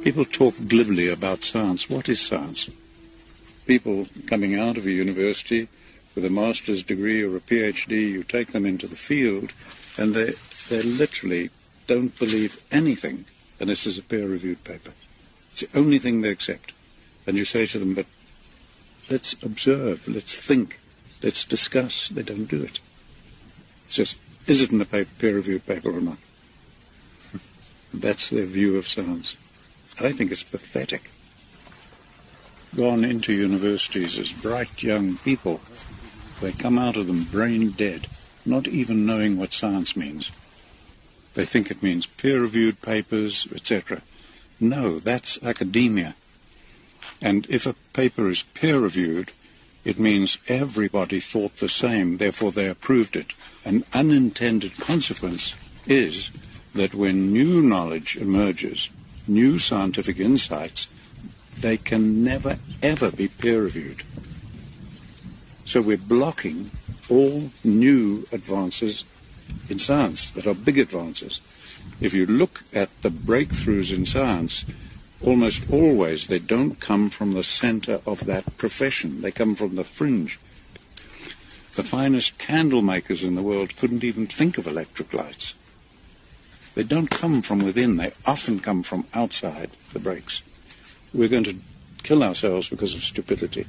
People talk glibly about science. What is science? People coming out of a university with a master's degree or a PhD, you take them into the field, and they literally don't believe anything unless it's a peer-reviewed paper. It's the only thing they accept. And you say to them, but let's observe, let's think, let's discuss. They don't do it. It's just, is it in a peer-reviewed paper or not? That's their view of science. I think it's pathetic. Gone into universities as bright young people. They come out of them brain dead, not even knowing what science means. They think it means peer-reviewed papers, etc. No, that's academia. And if a paper is peer-reviewed, it means everybody thought the same, therefore they approved it. An unintended consequence is that when new knowledge emerges, new scientific insights, they can never, ever be peer-reviewed. So we're blocking all new advances in science that are big advances. If you look at the breakthroughs in science, almost always they don't come from the center of that profession. They come from the fringe. The finest candle makers in the world couldn't even think of electric lights. They don't come from within. They often come from outside the breaks. We're going to kill ourselves because of stupidity.